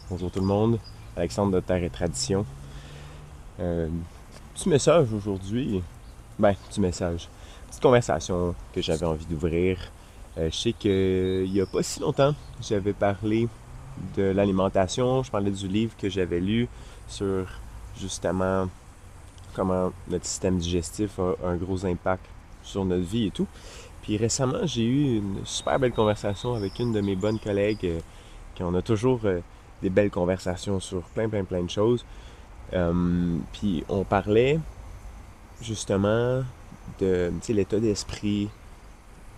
Bonjour tout le monde, Alexandre de Terre et Tradition. Petit message aujourd'hui, petit message, petite conversation que j'avais envie d'ouvrir. Je sais qu'il n'y a pas si longtemps, j'avais parlé de l'alimentation, je parlais du livre que j'avais lu sur justement comment notre système digestif a un gros impact sur notre vie et tout. Puis récemment, j'ai eu une super belle conversation avec une de mes bonnes collègues qui on a toujours des belles conversations sur plein de choses. Puis on parlait justement de l'état d'esprit,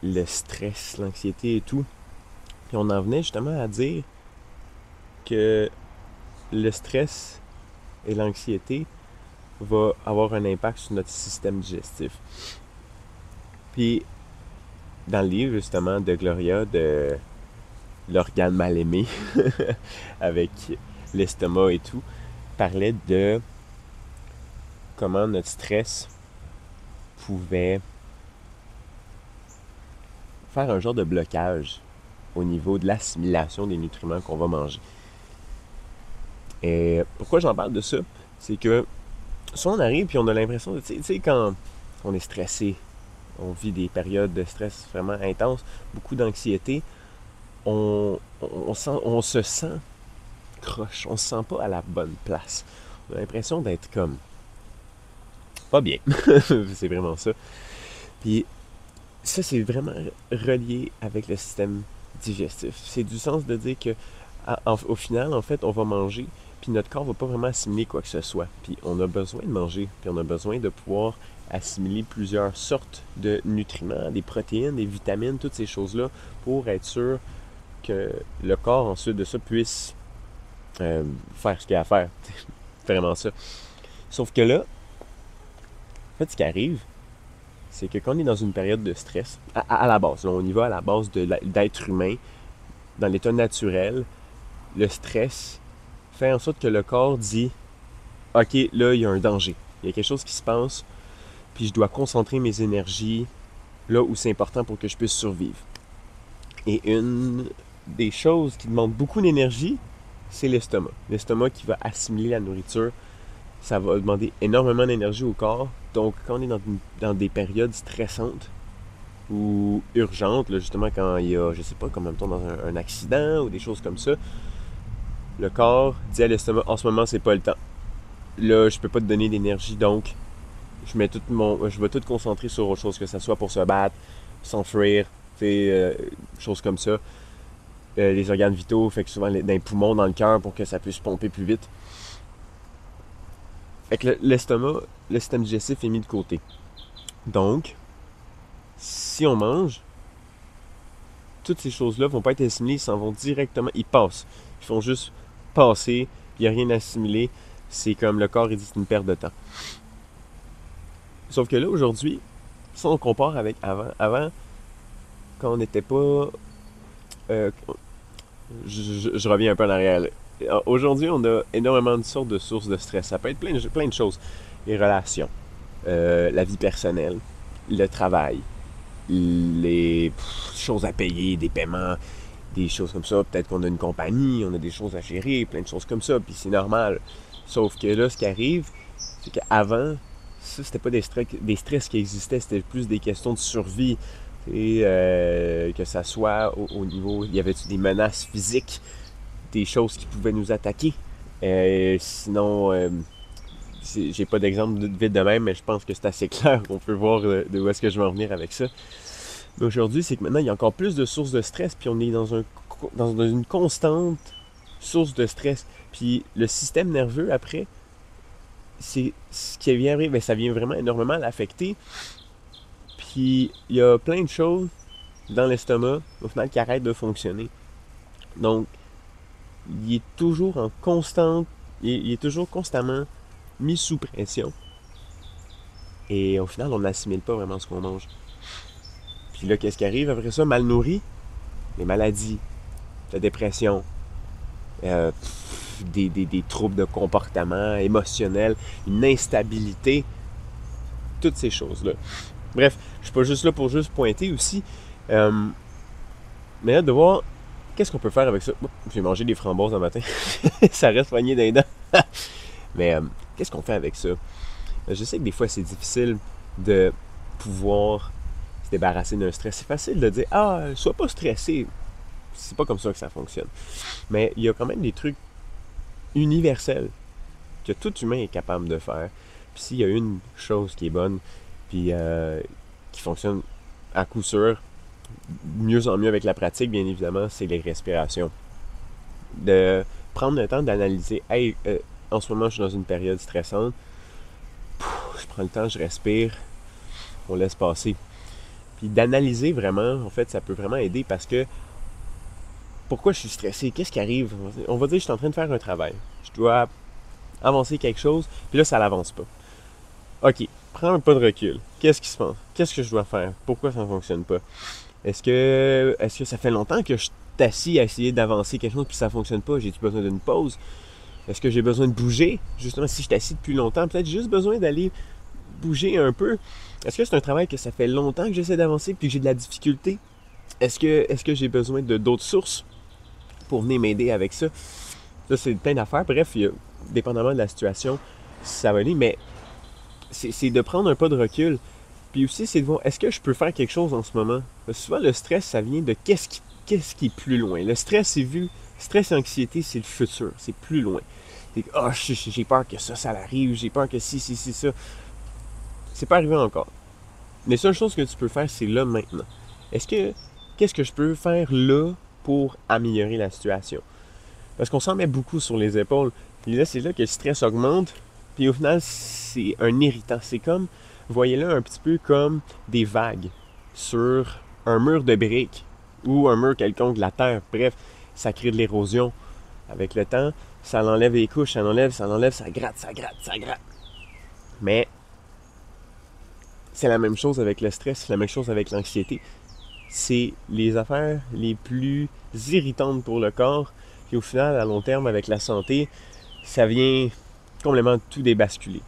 le stress, l'anxiété et tout. Puis on en venait justement à dire que le stress et l'anxiété va avoir un impact sur notre système digestif. Puis dans le livre justement de Gloria, de l'organe mal aimé, avec l'estomac et tout, parlait de comment notre stress pouvait faire un genre de blocage au niveau de l'assimilation des nutriments qu'on va manger. Et pourquoi j'en parle de ça? C'est que si on arrive puis on a l'impression de, tu sais, quand on est stressé, on vit des périodes de stress vraiment intenses, beaucoup d'anxiété, on se sent croche, on se sent pas à la bonne place. On a l'impression d'être comme pas bien. C'est vraiment ça. Puis ça, c'est vraiment relié avec le système digestif. C'est du sens de dire que au final, en fait, on va manger, puis notre corps va pas vraiment assimiler quoi que ce soit. Puis on a besoin de manger, puis on a besoin de pouvoir assimiler plusieurs sortes de nutriments, des protéines, des vitamines, toutes ces choses-là, pour être sûr que le corps, ensuite de ça, puisse faire ce qu'il a à faire. C'est vraiment ça. Sauf que là, en fait, ce qui arrive, c'est que quand on est dans une période de stress, à la base, là, on y va à la base d'être humain, dans l'état naturel, le stress fait en sorte que le corps dit « Ok, là, il y a un danger. Il y a quelque chose qui se passe, puis je dois concentrer mes énergies là où c'est important pour que je puisse survivre. » Et une des choses qui demande beaucoup d'énergie, c'est l'estomac. L'estomac qui va assimiler la nourriture, ça va demander énormément d'énergie au corps. Donc, quand on est dans des périodes stressantes ou urgentes, là, justement quand il y a, je sais pas, comme mettons dans un accident ou des choses comme ça, le corps dit à l'estomac, en ce moment, c'est pas le temps. Là, je peux pas te donner d'énergie, donc je vais tout concentrer sur autre chose, que ce soit pour se battre, s'enfuir, choses comme ça. Les organes vitaux, fait que souvent dans les poumons, dans le cœur, pour que ça puisse pomper plus vite. Fait que l'estomac, le système digestif est mis de côté. Donc, si on mange, toutes ces choses-là vont pas être assimilées, ils s'en vont directement, ils passent. Ils font juste passer, puis il n'y a rien à assimiler. C'est comme le corps, il dit, c'est une perte de temps. Sauf que là, aujourd'hui, si on compare avec avant quand on n'était pas... je reviens un peu en arrière. Aujourd'hui, on a énormément de sortes de sources de stress. Ça peut être plein de choses. Les relations, la vie personnelle, le travail, les choses à payer, des paiements, des choses comme ça. Peut-être qu'on a une compagnie, on a des choses à gérer, plein de choses comme ça, puis c'est normal. Sauf que là, ce qui arrive, c'est qu'avant, ça, c'était pas des stress qui existaient, c'était plus des questions de survie. Et que ça soit au niveau, il y avait des menaces physiques, des choses qui pouvaient nous attaquer. Sinon, j'ai pas d'exemple vite de même, mais je pense que c'est assez clair qu'on peut voir de où est-ce que je vais en venir avec ça. Mais aujourd'hui, c'est que maintenant, il y a encore plus de sources de stress, puis on est dans une constante source de stress. Puis le système nerveux, après, c'est ce qui vient arriver, ça vient vraiment énormément l'affecter. Puis il y a plein de choses dans l'estomac, au final, qui arrêtent de fonctionner. Donc, il est toujours en constante, il est toujours constamment mis sous pression. Et au final, on n'assimile pas vraiment ce qu'on mange. Puis là, qu'est-ce qui arrive après ça? Mal nourri, les maladies, la dépression, des troubles de comportement émotionnel, une instabilité, toutes ces choses-là. Bref, je suis pas juste là pour juste pointer aussi. Mais là, de voir qu'est-ce qu'on peut faire avec ça? Oups, j'ai mangé des framboises un matin. Ça reste poigné dans les dents. Mais qu'est-ce qu'on fait avec ça? Je sais que des fois, c'est difficile de pouvoir se débarrasser d'un stress. C'est facile de dire, ah, sois pas stressé. C'est pas comme ça que ça fonctionne. Mais il y a quand même des trucs universels que tout humain est capable de faire. Puis s'il y a une chose qui est bonne, puis qui fonctionne à coup sûr, mieux en mieux avec la pratique, bien évidemment, c'est les respirations. De prendre le temps d'analyser, hey, en ce moment, je suis dans une période stressante. Je prends le temps, je respire, on laisse passer. Puis d'analyser vraiment, en fait, ça peut vraiment aider parce que pourquoi je suis stressé? Qu'est-ce qui arrive? On va dire que je suis en train de faire un travail. Je dois avancer quelque chose, puis là, ça n'avance pas. OK, prends un pas de recul. Qu'est-ce qui se passe? Qu'est-ce que je dois faire? Pourquoi ça ne fonctionne pas? Est-ce que ça fait longtemps que je suis assis à essayer d'avancer quelque chose puis ça ne fonctionne pas? J'ai-tu besoin d'une pause? Est-ce que j'ai besoin de bouger? Justement, si je suis assis depuis longtemps, peut-être j'ai juste besoin d'aller bouger un peu. Est-ce que c'est un travail que ça fait longtemps que j'essaie d'avancer puis que j'ai de la difficulté? Est-ce que j'ai besoin de d'autres sources pour venir m'aider avec ça? Ça, c'est plein d'affaires. Bref, dépendamment de la situation, ça va aller, mais c'est de prendre un pas de recul. Puis aussi, c'est de voir, est-ce que je peux faire quelque chose en ce moment? Parce que souvent, le stress, ça vient de qu'est-ce qui est plus loin. Le stress, c'est vu, stress et anxiété, c'est le futur, c'est plus loin. C'est oh, j'ai peur que ça arrive, j'ai peur que si, ça. C'est pas arrivé encore. Les seules choses que tu peux faire, c'est là, maintenant. Qu'est-ce que je peux faire là pour améliorer la situation? Parce qu'on s'en met beaucoup sur les épaules. Puis là, c'est là que le stress augmente. Puis au final, c'est un irritant. C'est comme, voyez-le un petit peu comme des vagues sur un mur de briques ou un mur quelconque de la terre. Bref, ça crée de l'érosion. Avec le temps, ça enlève les couches, ça enlève, ça gratte. Mais c'est la même chose avec le stress, c'est la même chose avec l'anxiété. C'est les affaires les plus irritantes pour le corps. Puis au final, à long terme, avec la santé, ça vient complètement tout débasculer.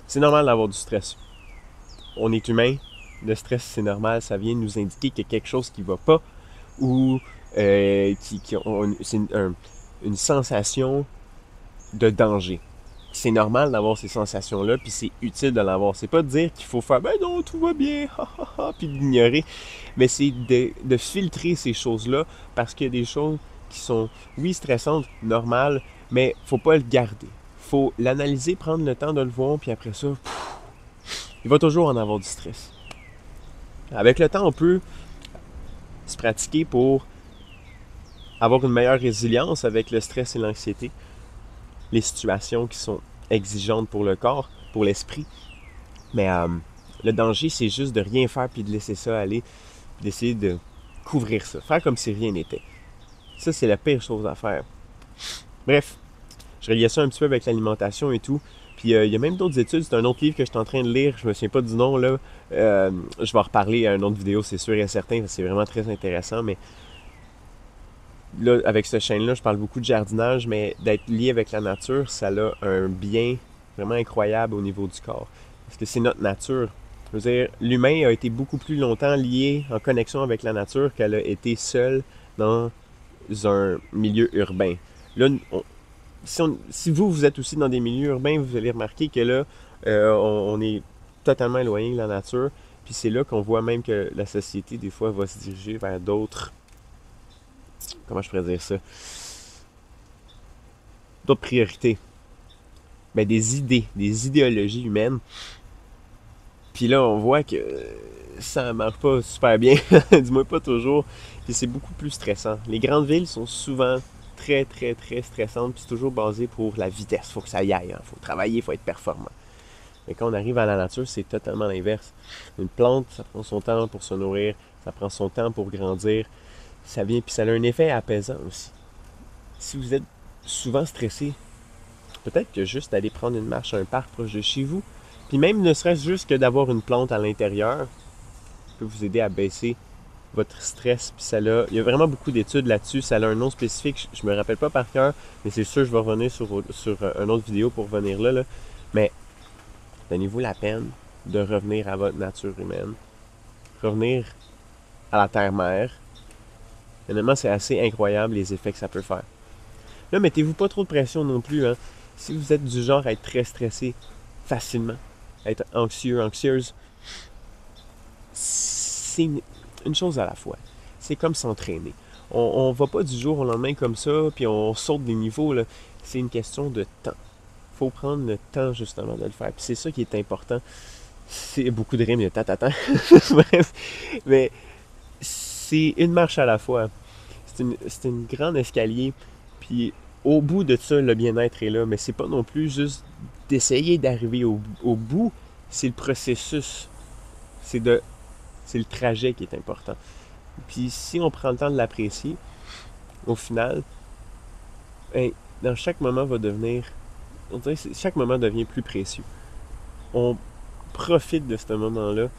C'est normal d'avoir du stress. On est humain, le stress c'est normal, ça vient nous indiquer qu'il y a quelque chose qui ne va pas ou c'est une sensation de danger. C'est normal d'avoir ces sensations-là, puis c'est utile de l'avoir. C'est pas de dire qu'il faut faire « ben non, tout va bien, puis d'ignorer. Mais c'est de filtrer ces choses-là parce qu'il y a des choses qui sont, oui, stressantes, normales, mais faut pas le garder. Faut l'analyser, prendre le temps de le voir, puis après ça, il va toujours en avoir du stress. Avec le temps, on peut se pratiquer pour avoir une meilleure résilience avec le stress et l'anxiété. Les situations qui sont exigeantes pour le corps, pour l'esprit. Mais le danger, c'est juste de rien faire puis de laisser ça aller, puis d'essayer de couvrir ça, faire comme si rien n'était. Ça, c'est la pire chose à faire. Bref, je reliais ça un petit peu avec l'alimentation et tout. Puis il y a même d'autres études, c'est un autre livre que je suis en train de lire, je me souviens pas du nom là. Je vais en reparler à une autre vidéo, c'est sûr et certain, c'est vraiment très intéressant, mais là, avec cette chaîne-là, je parle beaucoup de jardinage, mais d'être lié avec la nature, ça a un bien vraiment incroyable au niveau du corps. Parce que c'est notre nature. Je veux dire, l'humain a été beaucoup plus longtemps lié en connexion avec la nature qu'elle a été seule dans un milieu urbain. Là, si vous êtes aussi dans des milieux urbains, vous allez remarquer que là, on est totalement éloigné de la nature. Puis c'est là qu'on voit même que la société, des fois, va se diriger vers d'autres... Comment je pourrais dire ça? D'autres priorités. Ben, des idées, des idéologies humaines. Puis là, on voit que ça marche pas super bien. Dis-moi pas toujours. Puis c'est beaucoup plus stressant. Les grandes villes sont souvent très, très, très stressantes. Puis c'est toujours basé pour la vitesse. Faut que ça y aille. Hein. Faut travailler, faut être performant. Mais quand on arrive à la nature, c'est totalement l'inverse. Une plante, ça prend son temps pour se nourrir. Ça prend son temps pour grandir. Ça vient, puis ça a un effet apaisant aussi. Si vous êtes souvent stressé, peut-être que juste d'aller prendre une marche à un parc proche de chez vous, puis même ne serait-ce juste que d'avoir une plante à l'intérieur, peut vous aider à baisser votre stress. Puis il y a vraiment beaucoup d'études là-dessus. Ça a un nom spécifique, je me rappelle pas par cœur, mais c'est sûr que je vais revenir sur une autre vidéo pour revenir là. Mais donnez-vous la peine de revenir à votre nature humaine, revenir à la terre-mère, Honnêtement, c'est assez incroyable les effets que ça peut faire. Là, mettez-vous pas trop de pression non plus. Hein. Si vous êtes du genre à être très stressé facilement, à être anxieux, anxieuse, c'est une chose à la fois. C'est comme s'entraîner. On va pas du jour au lendemain comme ça, puis on saute des niveaux. Là. C'est une question de temps. Il faut prendre le temps justement de le faire. Puis c'est ça qui est important. C'est beaucoup de rimes, il y a tatatan. Bref, mais c'est une marche à la fois. C'est une grande escalier. Puis au bout de ça, le bien-être est là. Mais c'est pas non plus juste d'essayer d'arriver au bout. C'est le processus. C'est le trajet qui est important. Puis si on prend le temps de l'apprécier, au final, ben, dans chaque moment va devenir, on dirait que chaque moment devient plus précieux. On profite de ce moment-là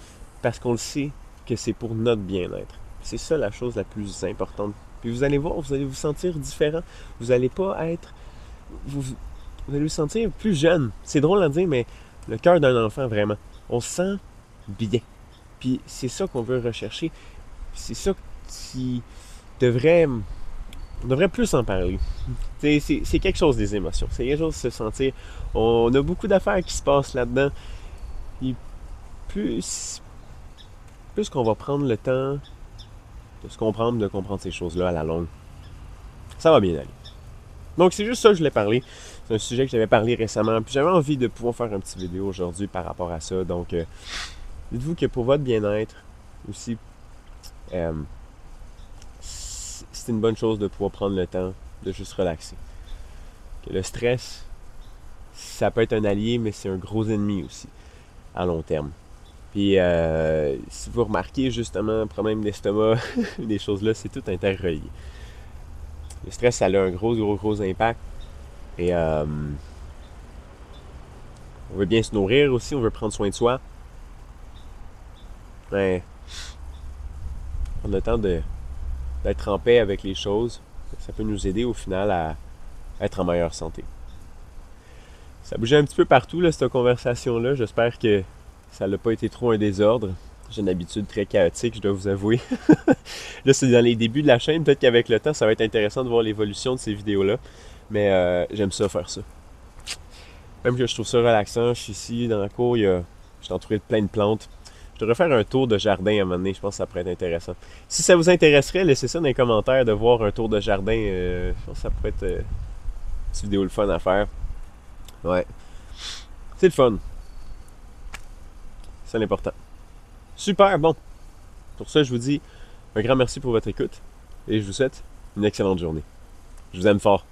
parce qu'on le sait que c'est pour notre bien-être. C'est ça la chose la plus importante. Puis vous allez voir, vous allez vous sentir différent. Vous n'allez pas être... Vous allez vous sentir plus jeune. C'est drôle à dire, mais le cœur d'un enfant, vraiment. On se sent bien. Puis c'est ça qu'on veut rechercher. C'est ça qui devrait... On devrait plus en parler. C'est quelque chose des émotions. C'est quelque chose de se sentir... On a beaucoup d'affaires qui se passent là-dedans. Et plus qu'on va prendre le temps de se comprendre, de comprendre ces choses-là à la longue, ça va bien aller. Donc c'est juste ça que je voulais parler. C'est un sujet que j'avais parlé récemment. Puis j'avais envie de pouvoir faire une petite vidéo aujourd'hui par rapport à ça. Donc dites-vous que pour votre bien-être aussi, c'est une bonne chose de pouvoir prendre le temps de juste relaxer. Que le stress, ça peut être un allié, mais c'est un gros ennemi aussi, à long terme. Puis, si vous remarquez justement, problème d'estomac, des choses-là, c'est tout interrelié. Le stress, ça a un gros impact. Et on veut bien se nourrir aussi, on veut prendre soin de soi. Mais, prendre le temps d'être en paix avec les choses, ça peut nous aider au final à être en meilleure santé. Ça bougeait un petit peu partout, là, cette conversation-là. J'espère que ça n'a pas été trop un désordre. J'ai une habitude très chaotique, je dois vous avouer. Là, c'est dans les débuts de la chaîne. Peut-être qu'avec le temps, ça va être intéressant de voir l'évolution de ces vidéos-là. Mais j'aime ça faire ça. Même que je trouve ça relaxant. Je suis ici dans la cour, je suis entouré de plein de plantes. Je devrais faire un tour de jardin à un moment donné. Je pense que ça pourrait être intéressant. Si ça vous intéresserait, laissez ça dans les commentaires de voir un tour de jardin. Je pense que ça pourrait être une petite vidéo le fun à faire. Ouais. C'est le fun. C'est l'important. Super, bon. Pour ça, je vous dis un grand merci pour votre écoute et je vous souhaite une excellente journée. Je vous aime fort.